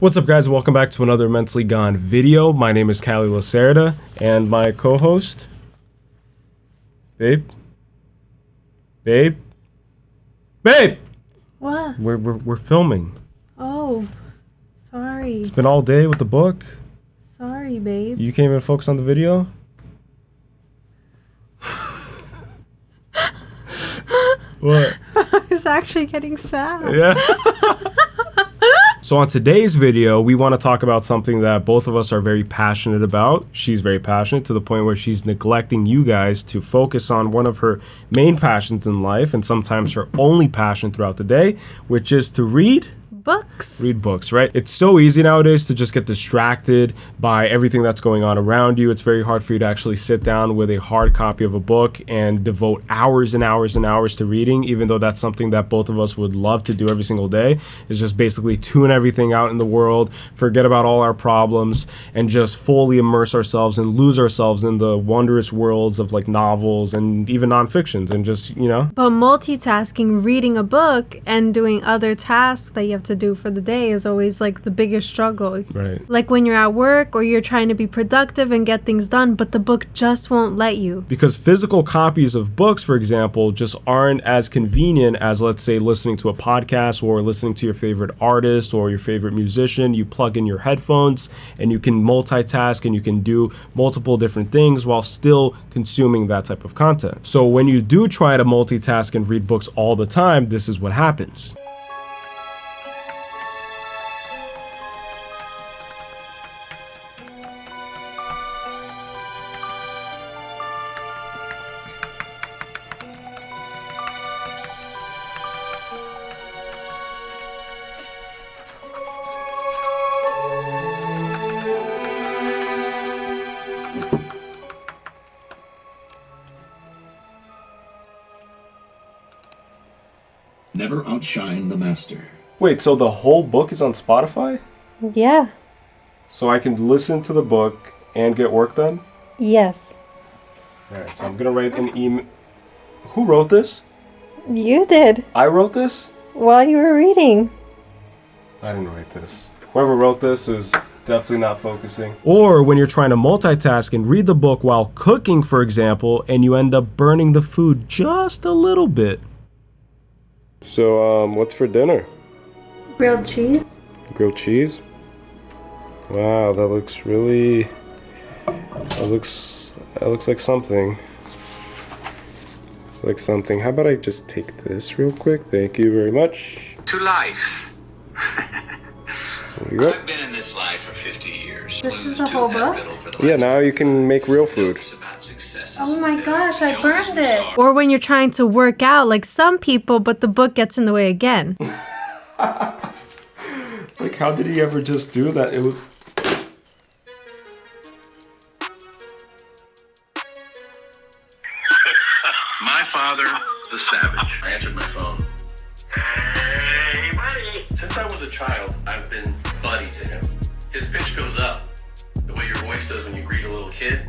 What's up, guys? Welcome back to another Mentally Gone video. My name is Callie Lacerda, and my co-host, Babe. What? We're filming. Oh, sorry. It's been all day with the book. Sorry, babe. You can't even focus on the video. What? I was actually getting sad. Yeah. So on today's video, we want to talk about something that both of us are very passionate about. She's very passionate to the point where she's neglecting you guys to focus on one of her main passions in life, and sometimes her only passion throughout the day, which is to read Books. Read books, right? It's so easy nowadays to just get distracted by everything that's going on around you. It's very hard for you to actually sit down with a hard copy of a book and devote hours and hours and hours to reading, even though that's something that both of us would love to do every single day, is just basically tune everything out in the world, forget about all our problems, and just fully immerse ourselves and lose ourselves in the wondrous worlds of like novels and even nonfictions and just, you know. But multitasking, reading a book and doing other tasks that you have to do for the day is always like the biggest struggle. Right. Like when you're at work or you're trying to be productive and get things done, but the book just won't let you. Because physical copies of books, for example, just aren't as convenient as, let's say, listening to a podcast or listening to your favorite artist or your favorite musician. You plug in your headphones and you can multitask and you can do multiple different things while still consuming that type of content. So when you do try to multitask and read books all the time, this is what happens. Never outshine the master. Wait, so the whole book is on Spotify? Yeah. So I can listen to the book and get work done? Yes. Alright, so I'm gonna write an email. Who wrote this? You did I wrote this? while you were reading. I didn't write this. Whoever wrote this is definitely not focusing. Or when you're trying to multitask and read the book while cooking, for example, and you end up burning the food just a little bit. So, what's for dinner? Grilled cheese. Grilled cheese? Wow, that looks really... That looks like something. It's like something. How about I just take this real quick? Thank you very much. To life. There you go. I've been in this life for 50 years. This is Clues the to whole that book? riddle for the Yeah, last now you can make real food. jokes about successes Oh my and gosh, I failures burned and it. sorrow. Or when you're trying to work out like some people, but the book gets in the way again. Like, how did he ever just do that? It was... My father, the savage. I answered my phone. Hey, buddy. Since I was a child, I've been buddy to him. His pitch goes up the way your voice does when you greet a little kid.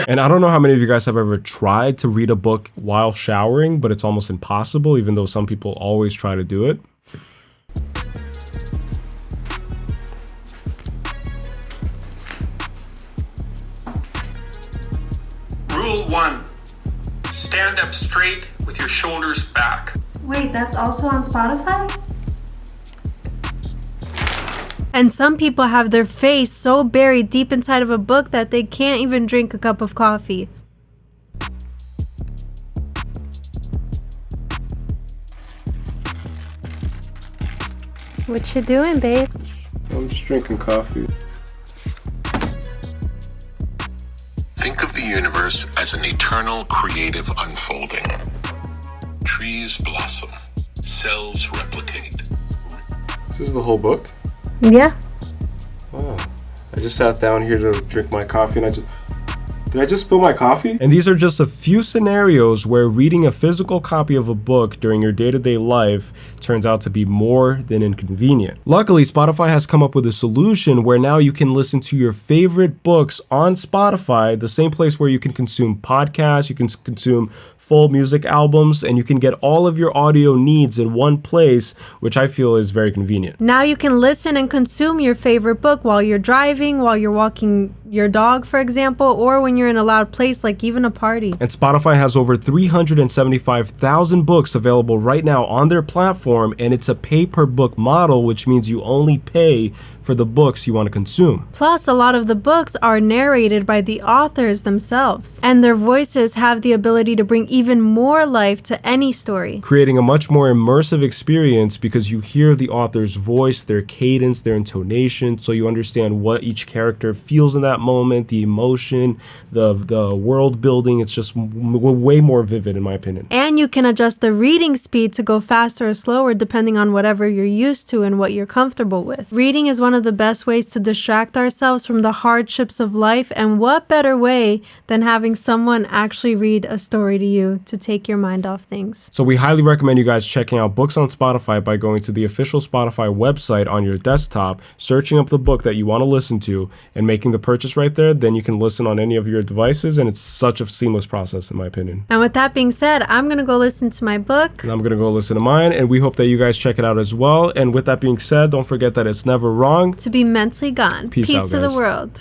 And I don't know how many of you guys have ever tried to read a book while showering, but it's almost impossible, even though some people always try to do it. Rule 1. Stand up straight with your shoulders back. Wait, that's also on Spotify? And some people have their face so buried deep inside of a book that they can't even drink a cup of coffee. What you doing, babe? I'm just drinking coffee. Think of the universe as an eternal creative unfolding. Trees blossom, cells replicate. This is the whole book? Yeah. Oh, I just sat down here to drink my coffee and did I just spill my coffee? And these are just a few scenarios where reading a physical copy of a book during your day-to-day life turns out to be more than inconvenient. Luckily, Spotify has come up with a solution where now you can listen to your favorite books on Spotify, the same place where you can consume podcasts, you can consume full music albums, and you can get all of your audio needs in one place, which I feel is very convenient. Now you can listen and consume your favorite book while you're driving, while you're walking your dog, for example, or when you're in a loud place like even a party. And Spotify has over 375,000 books available right now on their platform, and it's a pay-per-book model, which means you only pay for the books you want to consume. Plus, a lot of the books are narrated by the authors themselves, and their voices have the ability to bring even more life to any story, creating a much more immersive experience because you hear the author's voice, their cadence, their intonation, so you understand what each character feels in that moment, the emotion, the world building. It's just way more vivid in my opinion. And you can adjust the reading speed to go faster or slower depending on whatever you're used to and what you're comfortable with. Reading is one of the best ways to distract ourselves from the hardships of life, and what better way than having someone actually read a story to you to take your mind off things. So we highly recommend you guys checking out Books on Spotify by going to the official Spotify website on your desktop, searching up the book that you want to listen to, and making the purchase right there. Then you can listen on any of your devices, and it's such a seamless process in my opinion. And with that being said, I'm going to go listen to my book. And I'm going to go listen to mine, and we hope that you guys check it out as well. And with that being said, don't forget that it's never wrong to be mentally gone. Peace out, to the guys. world.